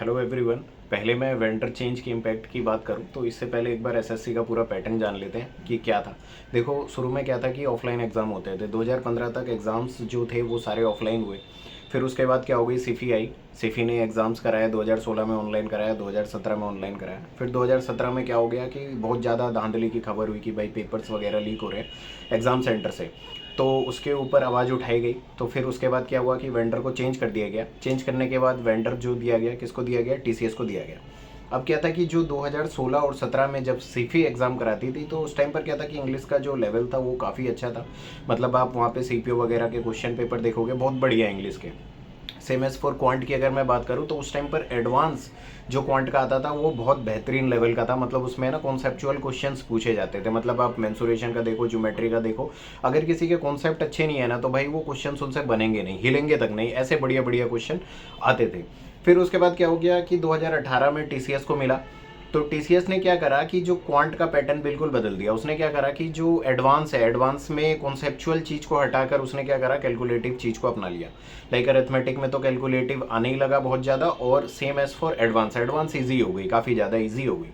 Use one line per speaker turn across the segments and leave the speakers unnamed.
Hello everyone. पहले मैं vendor change के इम्पैक्ट की बात करूं तो इससे पहले एक बार एसएससी का पूरा पैटर्न जान लेते हैं कि क्या था। देखो, शुरू में क्या था कि ऑफलाइन एग्ज़ाम होते थे। 2015 तक एग्ज़ाम्स जो थे वो सारे ऑफलाइन हुए। फिर उसके बाद क्या हो गई, सिफी आई। सिफी ने एग्ज़ाम्स कराया, 2016 में ऑनलाइन कराया, 2017 में ऑनलाइन कराया। फिर 2017 में क्या हो गया कि बहुत ज़्यादा धांधली की खबर हुई कि भाई पेपर्स वगैरह लीक हो रहे हैं एग्ज़ाम सेंटर से। तो उसके ऊपर आवाज़ उठाई गई। तो फिर उसके बाद क्या हुआ कि वेंडर को चेंज कर दिया गया। चेंज करने के बाद वेंडर जो दिया गया, किसको दिया गया, टीसीएस को दिया गया। अब क्या था कि जो 2016 और 17 में जब सीफी एग्ज़ाम कराती थी तो उस टाइम पर क्या था कि इंग्लिश का जो लेवल था वो काफ़ी अच्छा था। मतलब आप वहाँ पे सीपीओ वगैरह के क्वेश्चन पेपर देखोगे, बहुत बढ़िया इंग्लिश के। सेम एज फॉर क्वांट की अगर मैं बात करूँ तो उस टाइम पर एडवांस जो क्वांट का आता था वो बहुत बेहतरीन लेवल का था। मतलब उसमें ना कॉन्सेप्चुअल क्वेश्चंस पूछे जाते थे। मतलब आप मेंसुरेशन का देखो, ज्योमेट्री का देखो, अगर किसी के कॉन्सेप्ट अच्छे नहीं है ना तो भाई वो क्वेश्चन उनसे बनेंगे नहीं, हिलेंगे तक नहीं, ऐसे बढ़िया बढ़िया क्वेश्चन आते थे। फिर उसके बाद क्या हो गया कि 2018 में टीसीएस को मिला। तो टीसीएस ने क्या करा कि जो क्वांट का पैटर्न बिल्कुल बदल दिया। उसने क्या करा कि जो एडवांस है, एडवांस में कॉन्सेप्चुअल चीज़ को हटाकर उसने क्या करा, कैलकुलेटिव चीज़ को अपना लिया। लाइक अरिथमेटिक में तो कैलकुलेटिव आने ही लगा बहुत ज़्यादा, और same as for advance, advance easy हो गई, काफ़ी ज़्यादा ईजी हो गई।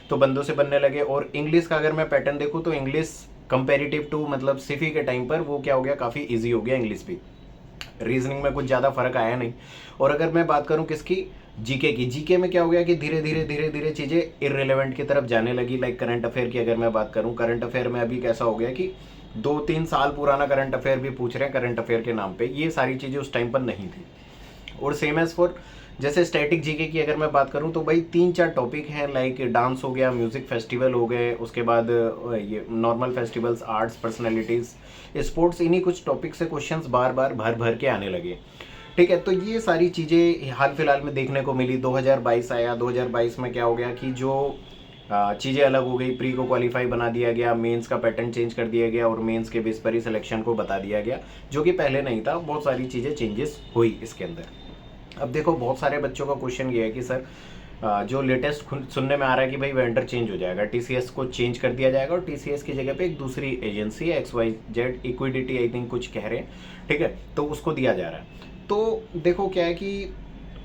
तो बंदों से बनने लगे। और इंग्लिश का अगर मैं पैटर्न देखूँ तो इंग्लिश कंपेरेटिव टू मतलब सिफी के टाइम पर वो क्या हो गया, काफ़ी ईजी हो गया इंग्लिश भी। रीजनिंग में कुछ ज़्यादा फर्क आया नहीं। और अगर मैं बात करूँ किसकी, जीके की, जीके में क्या हो गया कि धीरे धीरे धीरे धीरे चीज़ें इररिलेवेंट की तरफ जाने लगी। लाइक करंट अफेयर की अगर मैं बात करूँ, करंट अफेयर में अभी कैसा हो गया कि 2-3 साल पुराना करंट अफेयर भी पूछ रहे हैं करंट अफेयर के नाम पे। ये सारी चीज़ें उस टाइम पर नहीं थी। और सेम एज फॉर जैसे स्टैटिक जीके की अगर मैं बात करूं तो भाई 3-4 टॉपिक हैं। लाइक डांस हो गया, म्यूजिक फेस्टिवल हो गए, उसके बाद ये normal festivals, arts, personalities, sports, इन्हीं कुछ टॉपिक से क्वेश्चंस बार बार भर भर के आने लगे। ठीक है, तो ये सारी चीज़ें हाल फिलहाल में देखने को मिली। 2022 आया, 2022 में क्या हो गया कि जो चीज़ें अलग हो गई। प्री को क्वालिफाई बना दिया गया, मेंस का पैटर्न चेंज कर दिया गया और मेंस के बेस पर ही सिलेक्शन को बता दिया गया, जो कि पहले नहीं था। बहुत सारी चीज़ें चेंजेस हुई इसके अंदर। अब देखो, बहुत सारे बच्चों का क्वेश्चन ये है कि सर जो लेटेस्ट सुनने में आ रहा है कि भाई वेंडर चेंज हो जाएगा, टीसीएस को चेंज कर दिया जाएगा और टीसीएस की जगह पे एक दूसरी एजेंसी है, XYZ इक्विडिटी आई थिंक कुछ कह रहे हैं। ठीक है, तो उसको दिया जा रहा है। तो देखो क्या है कि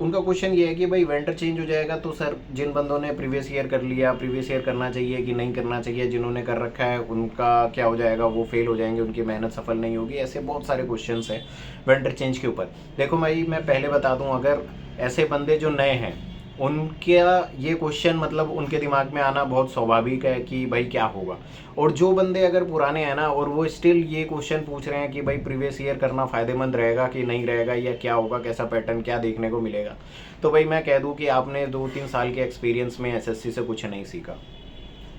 उनका क्वेश्चन ये है कि भाई वेंडर चेंज हो जाएगा तो सर जिन बंदों ने प्रीवियस ईयर कर लिया, प्रीवियस ईयर करना चाहिए कि नहीं करना चाहिए, जिन्होंने कर रखा है उनका क्या हो जाएगा, वो फेल हो जाएंगे, उनकी मेहनत सफल नहीं होगी। ऐसे बहुत सारे क्वेश्चंस हैं वेंडर चेंज के ऊपर। देखो भाई, मैं पहले बता दूं, अगर ऐसे बंदे जो नए हैं उनके ये क्वेश्चन मतलब उनके दिमाग में आना बहुत स्वाभाविक है कि भाई क्या होगा। और जो बंदे अगर पुराने हैं ना और वो स्टिल ये क्वेश्चन पूछ रहे हैं कि भाई प्रीवियस ईयर करना फ़ायदेमंद रहेगा कि नहीं रहेगा, या क्या होगा, कैसा पैटर्न क्या देखने को मिलेगा, तो भाई मैं कह दूं कि आपने 2-3 साल के एक्सपीरियंस में एसएससी से कुछ नहीं सीखा।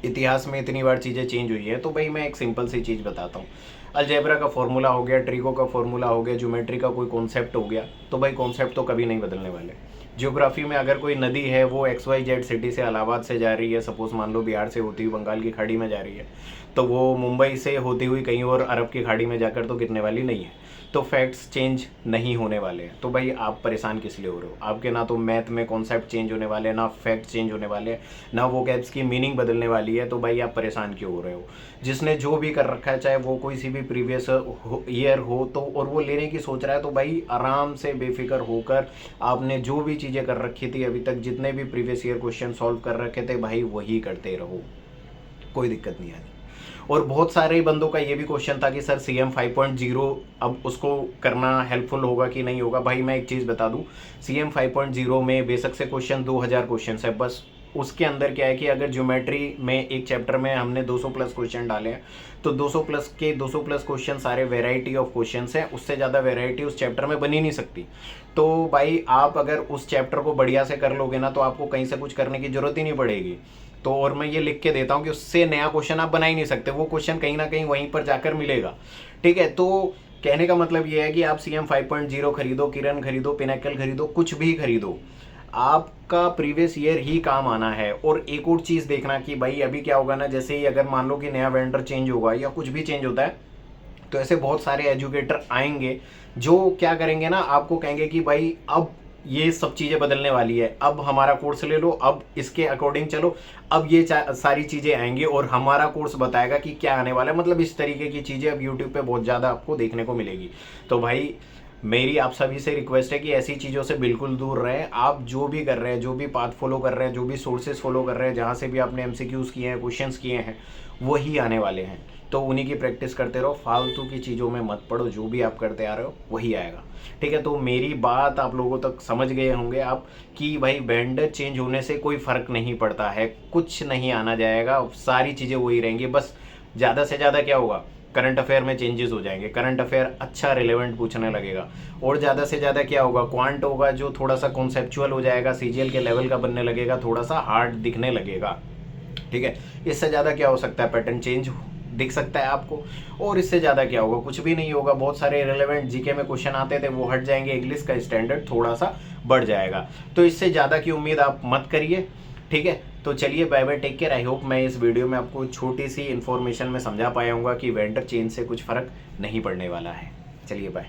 इतिहास में इतनी बार चीज़ें चेंज हुई है। तो भाई मैं एक सिंपल सी चीज़ बताता हूँ। अलजेब्रा का फॉर्मूला हो गया, ट्रिको का फॉर्मूला हो गया, ज्योमेट्री का कोई कॉन्सेप्ट हो गया, तो भाई कॉन्सेप्ट तो कभी नहीं बदलने वाले। ज्योग्राफी में अगर कोई नदी है वो XYZ सिटी से, इलाहाबाद से जा रही है, सपोज मान लो बिहार से होती हुई बंगाल की खाड़ी में जा रही है, तो वो मुंबई से होती हुई कहीं और अरब की खाड़ी में जाकर तो गिरने वाली नहीं है। तो फैक्ट्स चेंज नहीं होने वाले हैं। तो भाई आप परेशान किस लिए हो रहे हो? आपके ना तो मैथ में कॉन्सेप्ट चेंज होने वाले हैं, ना फैक्ट चेंज होने वाले हैं, ना वो गैप्स की मीनिंग बदलने वाली है। तो भाई आप परेशान क्यों हो रहे हो? जिसने जो भी कर रखा है, चाहे वो कोई सी भी प्रीवियस ईयर हो, तो और वो लेने की सोच रहा है, तो भाई आराम से बेफिक्र होकर आपने जो भी चीज़ें कर रखी थी अभी तक, जितने भी प्रीवियस ईयर क्वेश्चन सॉल्व कर रखे थे, भाई वही करते रहो, कोई दिक्कत नहीं आनी। और बहुत सारे बंदों का ये भी क्वेश्चन था कि सर CM 5.0 अब उसको करना हेल्पफुल होगा कि नहीं होगा। भाई मैं एक चीज़ बता दूं, CM 5.0 में बेशक से क्वेश्चन 2000 क्वेश्चन है बस। उसके अंदर क्या है कि अगर ज्योमेट्री में एक चैप्टर में हमने 200 प्लस क्वेश्चन डाले हैं, तो 200 प्लस के 200 प्लस क्वेश्चन सारे वेराइटी ऑफ क्वेश्चंस हैं। उससे ज़्यादा वेराइटी उस चैप्टर में बनी नहीं सकती। तो भाई आप अगर उस चैप्टर को बढ़िया से कर लोगे ना तो आपको कहीं से कुछ करने की जरूरत ही नहीं पड़ेगी। तो और मैं ये लिख के देता हूँ कि उससे नया क्वेश्चन आप बना ही नहीं सकते, वो क्वेश्चन कहीं ना कहीं वहीं पर जाकर मिलेगा। ठीक है, तो कहने का मतलब ये है कि आप CM 5.0 खरीदो, किरण खरीदो, पिनाकल खरीदो, कुछ भी खरीदो, आपका प्रीवियस ईयर ही काम आना है। और एक और चीज़ देखना कि भाई अभी क्या होगा ना, जैसे ही अगर मान लो कि नया वेंडर चेंज होगा या कुछ भी चेंज होता है, तो ऐसे बहुत सारे एजुकेटर आएंगे जो क्या करेंगे ना, आपको कहेंगे कि भाई अब ये सब चीज़ें बदलने वाली है, अब हमारा कोर्स ले लो, अब इसके अकॉर्डिंग चलो, अब ये सारी चीज़ें आएंगी और हमारा कोर्स बताएगा कि क्या आने वाला है। मतलब इस तरीके की चीज़ें अब यूट्यूब पे बहुत ज़्यादा आपको देखने को मिलेगी। तो भाई मेरी आप सभी से रिक्वेस्ट है कि ऐसी चीज़ों से बिल्कुल दूर रहें। आप जो भी कर रहे हैं, जो भी पाथ फॉलो कर रहे हैं, जो भी सोर्सेज फॉलो कर रहे हैं, जहाँ से भी आपने एमसीक्यूज़ किए हैं, क्वेश्चंस किए हैं, वही आने वाले हैं। तो उन्हीं की प्रैक्टिस करते रहो, फालतू की चीज़ों में मत पड़ो। जो भी आप करते आ रहे हो वही आएगा, ठीक है। तो मेरी बात आप लोगों तक समझ गए होंगे आप कि भाई वेंडर चेंज होने से कोई फ़र्क नहीं पड़ता है, कुछ नहीं आना जाएगा, सारी चीज़ें वही रहेंगी। बस ज़्यादा से ज़्यादा क्या होगा, करंट अफेयर में चेंजेस हो जाएंगे, करंट अफेयर अच्छा रिलेवेंट पूछने लगेगा, और ज़्यादा से ज़्यादा क्या होगा, क्वांट होगा जो थोड़ा सा कॉन्सेप्चुअल हो जाएगा, सीजीएल के लेवल का बनने लगेगा, थोड़ा सा हार्ड दिखने लगेगा, ठीक है। इससे ज़्यादा क्या हो सकता है, पैटर्न चेंज दिख सकता है आपको, और इससे ज़्यादा क्या होगा, कुछ भी नहीं होगा। बहुत सारे रिलेवेंट जीके में क्वेश्चन आते थे, वो हट जाएंगे, इंग्लिश का स्टैंडर्ड थोड़ा सा बढ़ जाएगा। तो इससे ज़्यादा की उम्मीद आप मत करिए, ठीक है। तो चलिए, bye bye, take care. I hope मैं इस वीडियो में आपको छोटी सी इन्फॉर्मेशन में समझा पाया हूँगा कि वेंडर चेंज से कुछ फ़र्क नहीं पड़ने वाला है। चलिए बाय।